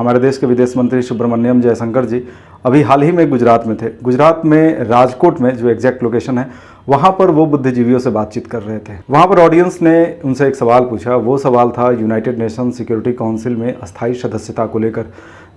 हमारे देश के विदेश मंत्री सुब्रमण्यम जयशंकर जी अभी हाल ही में गुजरात में थे। गुजरात में राजकोट में जो एग्जैक्ट लोकेशन है वहाँ पर वो बुद्धिजीवियों से बातचीत कर रहे थे। वहाँ पर ऑडियंस ने उनसे एक सवाल पूछा। वो सवाल था यूनाइटेड नेशन सिक्योरिटी काउंसिल में अस्थायी सदस्यता को लेकर।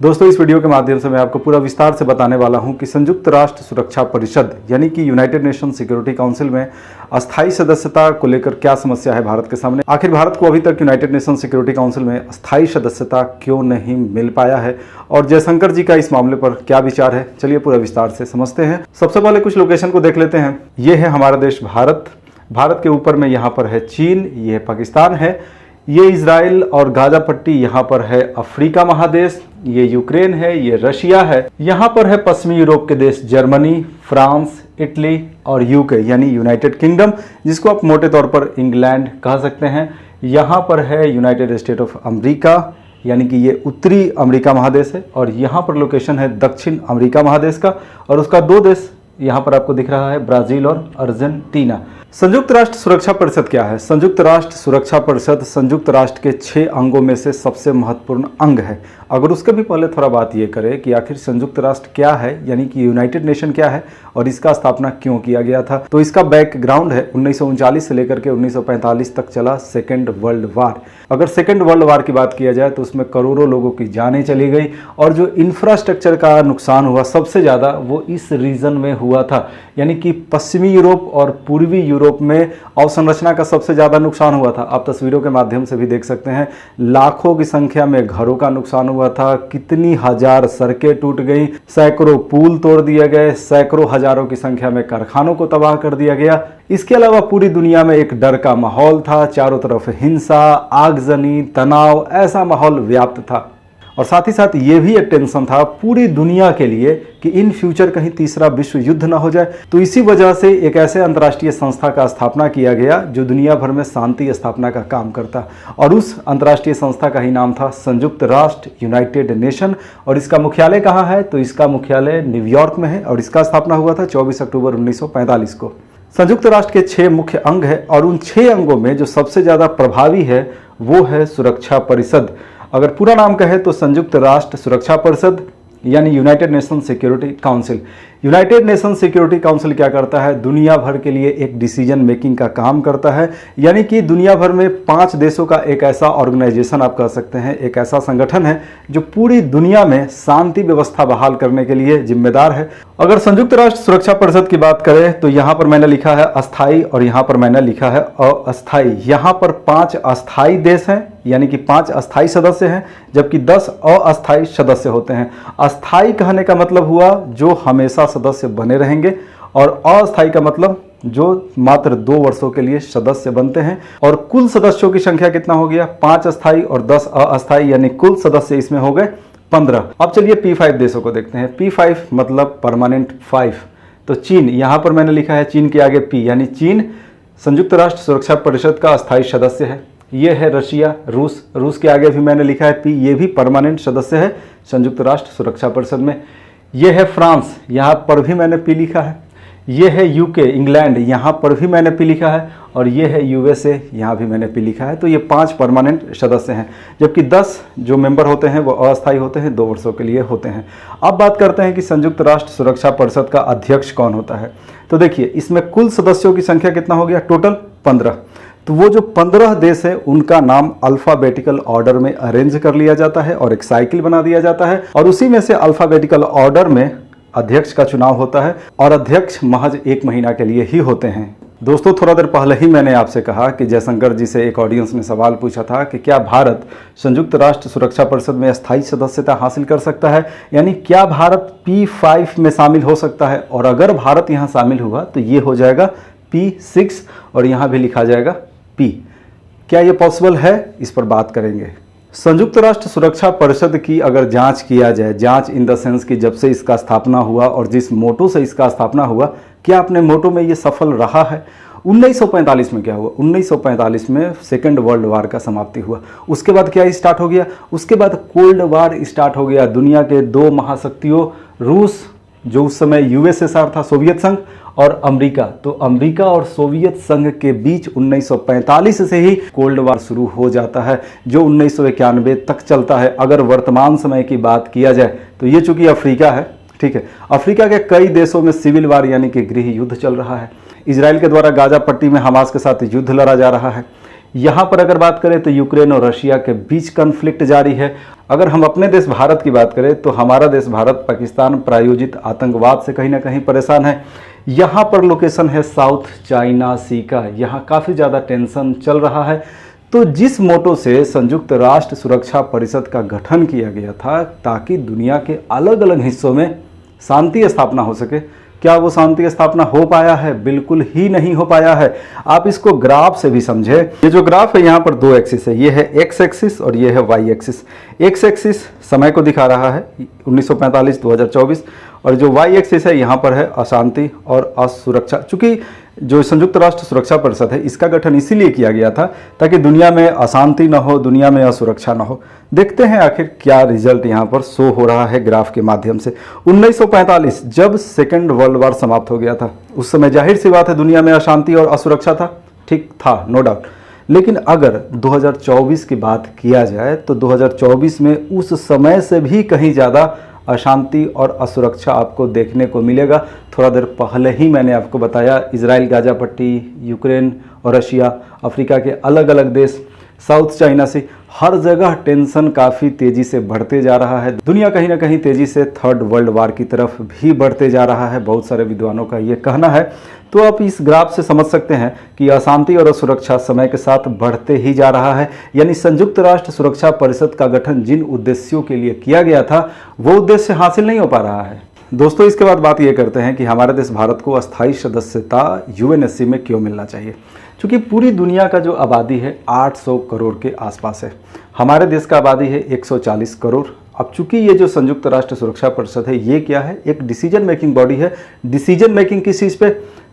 दोस्तों, इस वीडियो के माध्यम से मैं आपको पूरा विस्तार से बताने वाला हूं कि संयुक्त राष्ट्र सुरक्षा परिषद यानी कि यूनाइटेड नेशन सिक्योरिटी काउंसिल में अस्थायी सदस्यता को लेकर क्या समस्या है भारत के सामने। आखिर भारत को अभी तक यूनाइटेड नेशन सिक्योरिटी काउंसिल में अस्थायी सदस्यता क्यों नहीं मिल पाया है और जयशंकर जी का इस मामले पर क्या विचार है, चलिए पूरा विस्तार से समझते हैं। सबसे पहले कुछ लोकेशन को देख लेते हैं। ये है हमारा देश भारत। भारत के ऊपर में यहाँ पर है चीन, ये पाकिस्तान है, ये इजराइल और गाजा पट्टी, यहाँ पर है अफ्रीका महादेश, ये यूक्रेन है, ये रशिया है, यहाँ पर है पश्चिमी यूरोप के देश जर्मनी, फ्रांस, इटली और यूके यानी यूनाइटेड किंगडम, जिसको आप मोटे तौर पर इंग्लैंड कह सकते हैं। यहाँ पर है यूनाइटेड स्टेट ऑफ अमेरिका यानी कि ये उत्तरी अमेरिका महादेश है, और यहाँ पर लोकेशन है दक्षिण अमेरिका महादेश का, और उसका दो देश यहाँ पर आपको दिख रहा है, ब्राजील और अर्जेंटीना। संयुक्त राष्ट्र सुरक्षा परिषद क्या है? संयुक्त राष्ट्र सुरक्षा परिषद संयुक्त राष्ट्र के 6 अंगों में से सबसे महत्वपूर्ण अंग है। अगर उसके भी पहले थोड़ा बात ये करें कि आखिर संयुक्त राष्ट्र क्या है यानी कि यूनाइटेड नेशन क्या है और इसका स्थापना क्यों किया गया था, तो इसका बैकग्राउंड है 1939 से लेकर के 1945 तक चला सेकेंड वर्ल्ड वार। अगर सेकेंड वर्ल्ड वार की बात किया जाए तो उसमें करोड़ों लोगों की जानें चली गई, और जो इंफ्रास्ट्रक्चर का नुकसान हुआ सबसे ज़्यादा वो इस रीजन में हुआ था, यानी कि पश्चिमी यूरोप और पूर्वी यूरोप में अवसंरचना का सबसे ज़्यादा नुकसान हुआ था। आप तस्वीरों के माध्यम से भी देख सकते हैं, लाखों की संख्या में घरों का नुकसान हुआ था, कितनी हजार सड़कें टूट गई, सैकड़ों पुल तोड़ दिए गए, सैकड़ों हजारों की संख्या में कारखानों को तबाह कर दिया गया। इसके अलावा पूरी दुनिया में एक डर का माहौल था, चारों तरफ हिंसा, आगजनी, तनाव, ऐसा माहौल व्याप्त था। और साथ ही साथ ये भी एक टेंशन था पूरी दुनिया के लिए कि इन फ्यूचर कहीं तीसरा विश्व युद्ध ना हो जाए। तो इसी वजह से एक ऐसे अंतर्राष्ट्रीय संस्था का स्थापना किया गया जो दुनिया भर में शांति स्थापना का काम करता, और उस अंतर्राष्ट्रीय संस्था का ही नाम था संयुक्त राष्ट्र यूनाइटेड नेशन। और इसका मुख्यालय कहाँ है? तो इसका मुख्यालय न्यूयॉर्क में है, और इसका स्थापना हुआ था 24 अक्टूबर 1945 को। संयुक्त राष्ट्र के 6 मुख्य अंग है, और उन 6 अंगों में जो सबसे ज़्यादा प्रभावी है वो है सुरक्षा परिषद। अगर पूरा नाम कहे तो संयुक्त राष्ट्र सुरक्षा परिषद यानी United nation security council. United nation security council क्या करता है? दुनिया भर के लिए एक डिसीजन मेकिंग का काम करता है, यानी कि दुनिया भर में 5 देशों का एक ऐसा ऑर्गेनाइजेशन आप कह सकते हैं, एक ऐसा संगठन है जो पूरी दुनिया में शांति व्यवस्था बहाल करने के लिए जिम्मेदार है। अगर संयुक्त राष्ट्र सुरक्षा परिषद की बात करें तो यहाँ पर मैंने लिखा है अस्थायी और यहाँ पर मैंने लिखा है अस्थायी। यहाँ पर 5 अस्थायी देश हैं यानी कि 5 अस्थायी सदस्य हैं, जबकि 10 अस्थायी सदस्य होते हैं। अस्थायी कहने का मतलब हुआ जो हमेशा सदस्य बने रहेंगे, और अस्थायी का मतलब जो मात्र 2 वर्षों के लिए सदस्य बनते हैं। और कुल सदस्यों की संख्या कितना हो गया? 5 अस्थायी और 10 अस्थायी, यानी कुल सदस्य इसमें हो गए 15। अब चलिए P5 देशों को देखते हैं। P5 मतलब परमानेंट 5। तो चीन, यहाँ पर मैंने लिखा है चीन के आगे P, यानी चीन संयुक्त राष्ट्र सुरक्षा परिषद का अस्थायी सदस्य है। ये है रशिया, रूस के आगे भी मैंने लिखा है P, ये भी परमानेंट सदस्य है संयुक्त राष्ट्र सुरक्षा परिषद में। ये है फ्रांस, यहाँ पर भी मैंने P लिखा है। ये है यूके, इंग्लैंड, यहाँ पर भी मैंने P लिखा है। और ये है USA, यहाँ भी मैंने P लिखा है। तो ये 5 परमानेंट सदस्य हैं, जबकि 10 जो मेंबर होते हैं वो अस्थायी होते हैं, 2 वर्षों के लिए होते हैं। अब बात करते हैं कि संयुक्त राष्ट्र सुरक्षा परिषद का अध्यक्ष कौन होता है। तो देखिए, इसमें कुल सदस्यों की संख्या कितना हो गया? टोटल 15। तो वो जो 15 देश है उनका नाम अल्फ़ाबेटिकल ऑर्डर में अरेंज कर लिया जाता है और एक साइकिल बना दिया जाता है, और उसी में से अल्फ़ाबेटिकल ऑर्डर में अध्यक्ष का चुनाव होता है, और अध्यक्ष महज 1 महीना के लिए ही होते हैं। दोस्तों, थोड़ा देर पहले ही मैंने आपसे कहा कि जयशंकर जी से एक ऑडियंस ने सवाल पूछा था कि क्या भारत संयुक्त राष्ट्र सुरक्षा परिषद में अस्थायी सदस्यता हासिल कर सकता है, यानी क्या भारत P5 में शामिल हो सकता है। और अगर भारत यहाँ शामिल हुआ तो ये हो जाएगा P6, और यहाँ भी लिखा जाएगा P। क्या ये पॉसिबल है? इस पर बात करेंगे। संयुक्त राष्ट्र सुरक्षा परिषद की अगर जांच किया जाए, जांच इन द सेंस कि जब से इसका स्थापना हुआ और जिस मोटो से इसका स्थापना हुआ, क्या अपने मोटो में ये सफल रहा है? 1945 में क्या हुआ? 1945 में सेकेंड वर्ल्ड वार का समाप्ति हुआ। उसके बाद क्या स्टार्ट हो गया? उसके बाद कोल्ड वार स्टार्ट हो गया। दुनिया के 2 महाशक्तियों रूस जो उस समय यूएसएसआर था, सोवियत संघ, और अमेरिका। तो अमेरिका और सोवियत संघ के बीच 1945 से ही कोल्ड वार शुरू हो जाता है, जो 1991 तक चलता है। अगर वर्तमान समय की बात किया जाए तो ये चूंकि अफ्रीका है, ठीक है, अफ्रीका के कई देशों में सिविल वार यानी कि गृह युद्ध चल रहा है। इजराइल के द्वारा गाजा पट्टी में हमास के साथ युद्ध लड़ा जा रहा है। यहाँ पर अगर बात करें तो यूक्रेन और रशिया के बीच कन्फ्लिक्ट जारी है। अगर हम अपने देश भारत की बात करें तो हमारा देश भारत पाकिस्तान प्रायोजित आतंकवाद से कहीं ना कहीं परेशान है। यहाँ पर लोकेशन है साउथ चाइना सी का, यहाँ काफ़ी ज़्यादा टेंशन चल रहा है। तो जिस मोटो से संयुक्त राष्ट्र सुरक्षा परिषद का गठन किया गया था ताकि दुनिया के अलग अलग हिस्सों में शांति स्थापना हो सके, क्या वो शांति स्थापना हो पाया है? बिल्कुल ही नहीं हो पाया है। आप इसको ग्राफ से भी समझे। ये जो ग्राफ है यहाँ पर दो एक्सिस है, ये है एक्स एक्सिस और ये है वाई एक्सिस। एक्स एक्सिस समय को दिखा रहा है 1945-2024 और जो वाई एक्सिस है यहाँ पर है अशांति और असुरक्षा। चूंकि जो संयुक्त राष्ट्र सुरक्षा परिषद है इसका गठन इसीलिए किया गया था ताकि दुनिया में अशांति न हो, दुनिया में असुरक्षा न हो। देखते हैं आखिर क्या रिजल्ट यहाँ पर शो हो रहा है ग्राफ के माध्यम से। 1945 जब सेकेंड वर्ल्ड वॉर समाप्त हो गया था, उस समय जाहिर सी बात है दुनिया में अशांति और असुरक्षा था, ठीक था, नो डाउट। लेकिन अगर 2024 की बात किया जाए तो 2024 में उस समय से भी कहीं ज़्यादा अशांति और असुरक्षा आपको देखने को मिलेगा। थोड़ा देर पहले ही मैंने आपको बताया इजराइल, गाजा पट्टी, यूक्रेन और रशिया, अफ्रीका के अलग अलग देश, साउथ चाइना सी, हर जगह टेंशन काफ़ी तेज़ी से बढ़ते जा रहा है। दुनिया कहीं ना कहीं तेज़ी से थर्ड वर्ल्ड वार की तरफ भी बढ़ते जा रहा है, बहुत सारे विद्वानों का ये कहना है। तो आप इस ग्राफ से समझ सकते हैं कि अशांति और असुरक्षा समय के साथ बढ़ते ही जा रहा है। यानी संयुक्त राष्ट्र सुरक्षा परिषद का गठन जिन उद्देश्यों के लिए किया गया था वो उद्देश्य हासिल नहीं हो पा रहा है। दोस्तों, इसके बाद बात ये करते हैं कि हमारे देश भारत को अस्थायी सदस्यता यूएनएससी में क्यों मिलना चाहिए। क्योंकि पूरी दुनिया का जो आबादी है 800 करोड़ के आसपास है, हमारे देश का आबादी है 140 करोड़। अब चूंकि ये जो संयुक्त राष्ट्र सुरक्षा परिषद है ये क्या है, एक डिसीजन मेकिंग बॉडी है। डिसीजन मेकिंग किस चीज़ पे,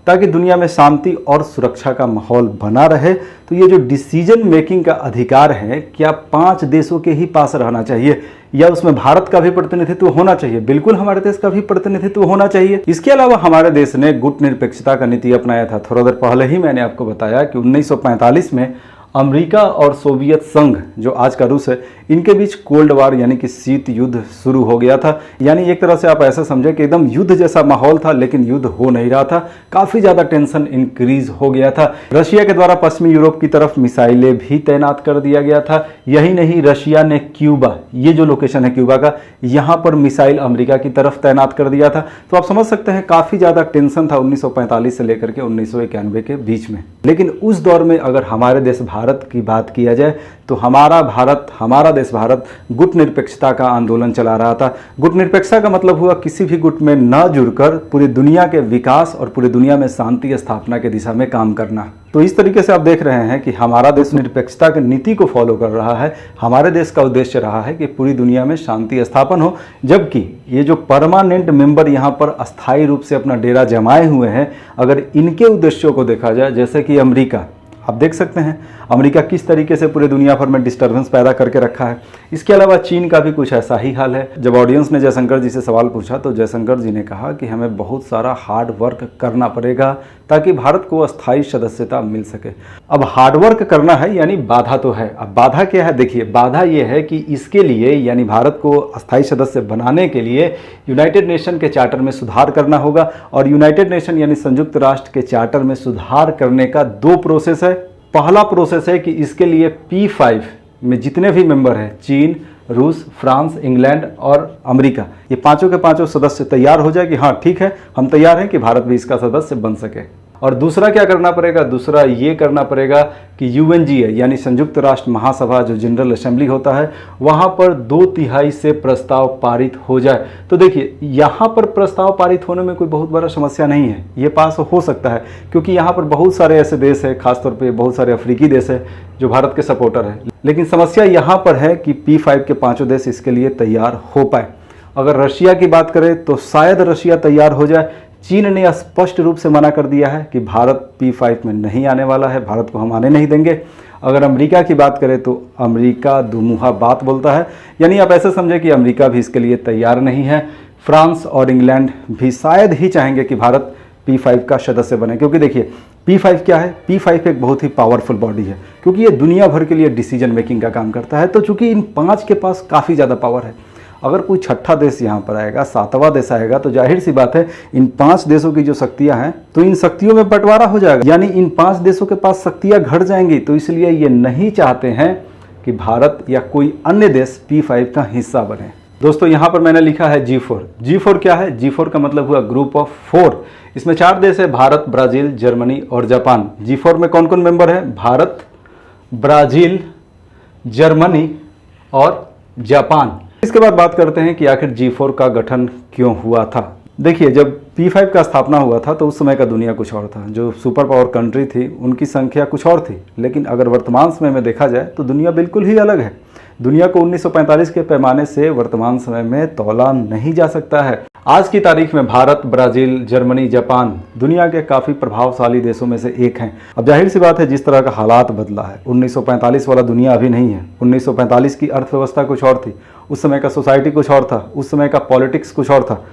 ताकि दुनिया में शांति और सुरक्षा का माहौल बना रहे। तो ये जो डिसीजन मेकिंग का अधिकार है क्या 5 देशों के ही पास रहना चाहिए या उसमें भारत का भी प्रतिनिधित्व होना चाहिए? बिल्कुल हमारे देश का भी प्रतिनिधित्व होना चाहिए। इसके अलावा हमारे देश ने गुट निरपेक्षता का नीति अपनाया था। थोड़ा देर पहले ही मैंने आपको बताया कि 1945 में अमेरिका और सोवियत संघ, जो आज का रूस है, इनके बीच कोल्ड वार यानी कि शीत युद्ध शुरू हो गया था। यानी एक तरह से आप ऐसा समझे कि एकदम युद्ध जैसा माहौल था, लेकिन युद्ध हो नहीं रहा था, काफ़ी ज़्यादा टेंशन इंक्रीज हो गया था। रशिया के द्वारा पश्चिमी यूरोप की तरफ मिसाइलें भी तैनात कर दिया गया था। यही नहीं, रशिया ने क्यूबा, ये जो लोकेशन है क्यूबा का, यहाँ पर मिसाइल अमेरिका की तरफ तैनात कर दिया था। तो आप समझ सकते हैं काफ़ी ज़्यादा टेंशन था 1945 से लेकर के 1991 के बीच में। लेकिन उस दौर में अगर हमारे देश भारत की बात किया जाए तो हमारा देश भारत गुट निरपेक्षता का आंदोलन चला रहा था। गुट निरपेक्षता का मतलब हुआ किसी भी गुट में न जुड़कर पूरी दुनिया के विकास और पूरी दुनिया में शांति स्थापना के दिशा में काम करना। तो इस तरीके से आप देख रहे हैं कि हमारा देश निरपेक्षता की नीति को फॉलो कर रहा है। हमारे देश का उद्देश्य रहा है कि पूरी दुनिया में शांति स्थापन हो, जबकि ये जो परमानेंट मेंबर यहाँ पर अस्थायी रूप से अपना डेरा जमाए हुए हैं, अगर इनके उद्देश्यों को देखा जाए, जैसे कि अमेरिका, आप देख सकते हैं अमेरिका किस तरीके से पूरे दुनिया भर में डिस्टर्बेंस पैदा करके रखा है। इसके अलावा चीन का भी कुछ ऐसा ही हाल है। जब ऑडियंस ने जयशंकर जी से सवाल पूछा तो जयशंकर जी ने कहा कि हमें बहुत सारा हार्ड वर्क करना पड़ेगा ताकि भारत को अस्थायी सदस्यता मिल सके। अब हार्ड वर्क करना है यानी बाधा तो है। अब बाधा क्या है? देखिए, बाधा ये है कि इसके लिए यानी भारत को अस्थायी सदस्य बनाने के लिए यूनाइटेड नेशन के चार्टर में सुधार करना होगा। और यूनाइटेड नेशन यानी संयुक्त राष्ट्र के चार्टर में सुधार करने का 2 प्रोसेस है। पहला प्रोसेस है कि इसके लिए P5 में जितने भी मेंबर हैं, चीन, रूस, फ्रांस, इंग्लैंड और अमेरिका, ये पांचों के पांचों सदस्य तैयार हो जाए कि हाँ ठीक है, हम तैयार हैं कि भारत भी इसका सदस्य बन सके। और दूसरा क्या करना पड़ेगा? दूसरा ये करना पड़ेगा कि UNGA यानी संयुक्त राष्ट्र महासभा, जो जनरल असेंबली होता है, वहाँ पर 2/3 से प्रस्ताव पारित हो जाए। तो देखिए, यहाँ पर प्रस्ताव पारित होने में कोई बहुत बड़ा समस्या नहीं है, ये पास हो सकता है, क्योंकि यहाँ पर बहुत सारे ऐसे देश हैं, खासतौर पे बहुत सारे अफ्रीकी देश हैं जो भारत के सपोर्टर हैं। लेकिन समस्या यहाँ पर है कि P5 के 5 देश इसके लिए तैयार हो पाए। अगर रशिया की बात करें तो शायद रशिया तैयार हो जाए। चीन ने स्पष्ट रूप से मना कर दिया है कि भारत P5 में नहीं आने वाला है, भारत को हम आने नहीं देंगे। अगर अमेरिका की बात करें तो अमेरिका दुमुहा बात बोलता है, यानी आप ऐसे समझे कि अमेरिका भी इसके लिए तैयार नहीं है। फ्रांस और इंग्लैंड भी शायद ही चाहेंगे कि भारत P5 का सदस्य बने, क्योंकि देखिए P5 क्या है, P5 एक बहुत ही पावरफुल बॉडी है, क्योंकि ये दुनिया भर के लिए डिसीजन मेकिंग का काम करता है। तो चूंकि इन 5 के पास काफ़ी ज़्यादा पावर है, अगर कोई छठा देश यहाँ पर आएगा, 7वां देश आएगा, तो जाहिर सी बात है इन 5 देशों की जो शक्तियाँ हैं तो इन शक्तियों में बंटवारा हो जाएगा, यानी इन 5 देशों के पास शक्तियाँ घट जाएंगी। तो इसलिए ये नहीं चाहते हैं कि भारत या कोई अन्य देश P5 का हिस्सा बने। दोस्तों यहाँ पर मैंने लिखा है G4। G4 क्या है? G4 का मतलब हुआ ग्रुप ऑफ 4। इसमें 4 देश है, भारत, ब्राज़ील, जर्मनी और जापान। G4 में कौन कौन मेंबर है? भारत, ब्राज़ील, जर्मनी और जापान। इसके बाद बात करते हैं कि आखिर G4 का गठन क्यों हुआ था। देखिए, जब P5 का स्थापना हुआ था तो उस समय का दुनिया कुछ और था। जो सुपर पावर कंट्री थी उनकी संख्या कुछ और थी, लेकिन अगर वर्तमान समय में देखा जाए तो दुनिया बिल्कुल ही अलग है। दुनिया को 1945 के पैमाने से वर्तमान समय में तौला नहीं जा सकता है। आज की तारीख में भारत, ब्राज़ील, जर्मनी, जापान दुनिया के काफ़ी प्रभावशाली देशों में से एक हैं। अब जाहिर सी बात है, जिस तरह का हालात बदला है, 1945 वाला दुनिया अभी नहीं है। 1945 की अर्थव्यवस्था कुछ और थी, उस समय का सोसाइटी कुछ और था, उस समय का पॉलिटिक्स कुछ और था।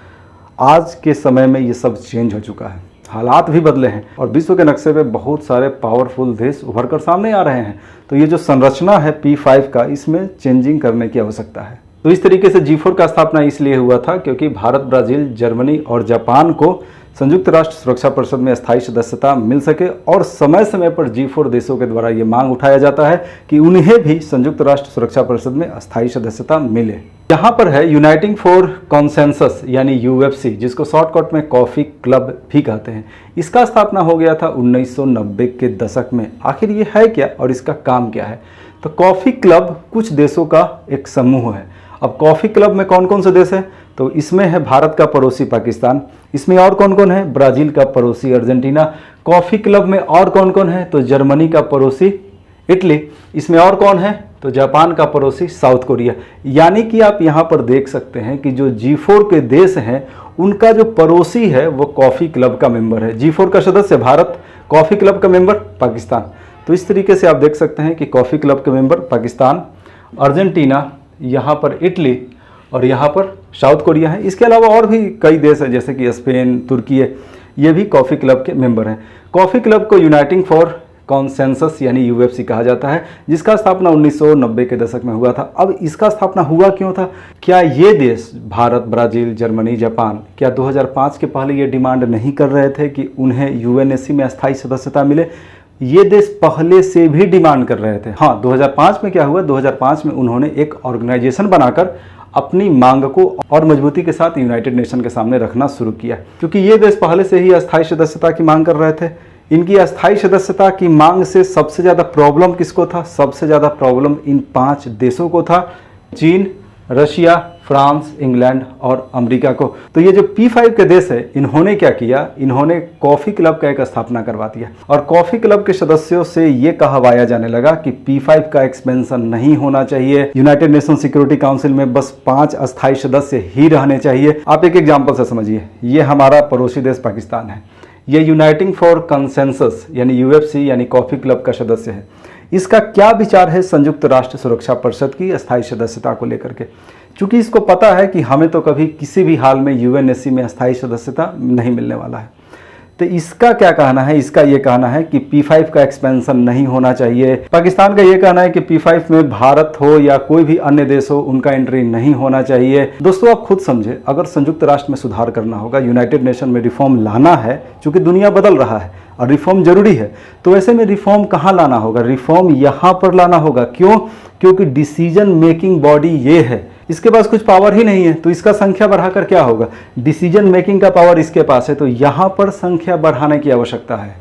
आज के समय में ये सब चेंज हो चुका है, हालात भी बदले हैं और विश्व के नक्शे पे बहुत सारे पावरफुल देश उभर कर सामने आ रहे हैं। तो ये जो संरचना है P5 का, इसमें चेंजिंग करने की आवश्यकता है। तो इस तरीके से G4 का स्थापना इसलिए हुआ था क्योंकि भारत, ब्राज़ील, जर्मनी और जापान को संयुक्त राष्ट्र सुरक्षा परिषद में स्थायी सदस्यता मिल सके, और समय समय पर G4 देशों के द्वारा ये मांग उठाया जाता है कि उन्हें भी संयुक्त राष्ट्र सुरक्षा परिषद में अस्थायी सदस्यता मिले। यहाँ पर है यूनाइटिंग फॉर कॉन्सेंसस यानी UFC, जिसको शॉर्टकट में कॉफ़ी क्लब भी कहते हैं। इसका स्थापना हो गया था 1990 के दशक में। आखिर ये है क्या और इसका काम क्या है? तो कॉफ़ी क्लब कुछ देशों का एक समूह है। अब कॉफ़ी क्लब में कौन कौन से देश है? तो इसमें है भारत का पड़ोसी पाकिस्तान, इसमें और कौन कौन है? ब्राज़ील का पड़ोसी अर्जेंटीना। कॉफ़ी क्लब में और कौन कौन है? तो जर्मनी का पड़ोसी इटली। इसमें और कौन है? तो जापान का पड़ोसी साउथ कोरिया। यानी कि आप यहाँ पर देख सकते हैं कि जो G4 के देश हैं उनका जो पड़ोसी है वो कॉफ़ी क्लब का मेंबर है। G4 का सदस्य भारत, कॉफ़ी क्लब का मेंबर पाकिस्तान। तो इस तरीके से आप देख सकते हैं कि कॉफ़ी क्लब के मेंबर पाकिस्तान, अर्जेंटीना, यहाँ पर इटली और यहाँ पर साउथ कोरिया है। इसके अलावा और भी कई देश हैं जैसे कि स्पेन, तुर्की है, ये भी कॉफ़ी क्लब के मेंबर हैं। कॉफ़ी क्लब को यूनाइटिंग फॉर कॉन्सेंसस यानी UFC कहा जाता है, जिसका स्थापना 1990 के दशक में हुआ था। अब इसका स्थापना हुआ क्यों था? क्या ये देश भारत, ब्राज़ील, जर्मनी, जापान क्या 2005 के पहले ये डिमांड नहीं कर रहे थे कि उन्हें UNSC में अस्थायी सदस्यता मिले? ये देश पहले से भी डिमांड कर रहे थे। हाँ, 2005 में क्या हुआ? 2005 में उन्होंने एक ऑर्गेनाइजेशन बनाकर अपनी मांग को और मजबूती के साथ यूनाइटेड नेशन के सामने रखना शुरू किया, क्योंकि ये देश पहले से ही अस्थायी सदस्यता की मांग कर रहे थे। इनकी अस्थायी सदस्यता की मांग से सबसे ज़्यादा प्रॉब्लम किसको था? सबसे ज़्यादा प्रॉब्लम इन 5 देशों को था, चीन, रशिया, फ्रांस, इंग्लैंड और अमेरिका को। तो ये जो P5 के देश है, इन्होंने क्या किया? इन्होंने कॉफ़ी क्लब का एक स्थापना करवा दिया और कॉफ़ी क्लब के सदस्यों से ये कहवाया जाने लगा कि P5 का एक्सपेंशन नहीं होना चाहिए, यूनाइटेड नेशन सिक्योरिटी काउंसिल में बस 5 अस्थायी सदस्य ही रहने चाहिए। आप एक एग्जाम्पल से समझिए, ये हमारा पड़ोसी देश पाकिस्तान है, ये यूनाइटिंग फॉर कंसेंसस यानी UFC यानी कॉफ़ी क्लब का सदस्य है। इसका क्या विचार है संयुक्त राष्ट्र सुरक्षा परिषद की अस्थायी सदस्यता को लेकर के? चूंकि इसको पता है कि हमें तो कभी किसी भी हाल में UNSC में अस्थायी सदस्यता नहीं मिलने वाला है, तो इसका क्या कहना है? इसका ये कहना है कि P5 का एक्सपेंशन नहीं होना चाहिए। पाकिस्तान का ये कहना है कि P5 में भारत हो या कोई भी अन्य देश हो, उनका एंट्री नहीं होना चाहिए। दोस्तों आप खुद समझे, अगर संयुक्त राष्ट्र में सुधार करना होगा, यूनाइटेड नेशन में रिफॉर्म लाना है, चूंकि दुनिया बदल रहा है और रिफॉर्म जरूरी है, तो ऐसे में रिफॉर्म कहाँ लाना होगा? रिफॉर्म यहाँ पर लाना होगा। क्यों? क्योंकि डिसीजन मेकिंग बॉडी ये है, इसके पास कुछ पावर ही नहीं है, तो इसका संख्या बढ़ाकर क्या होगा? डिसीजन मेकिंग का पावर इसके पास है, तो यहाँ पर संख्या बढ़ाने की आवश्यकता है।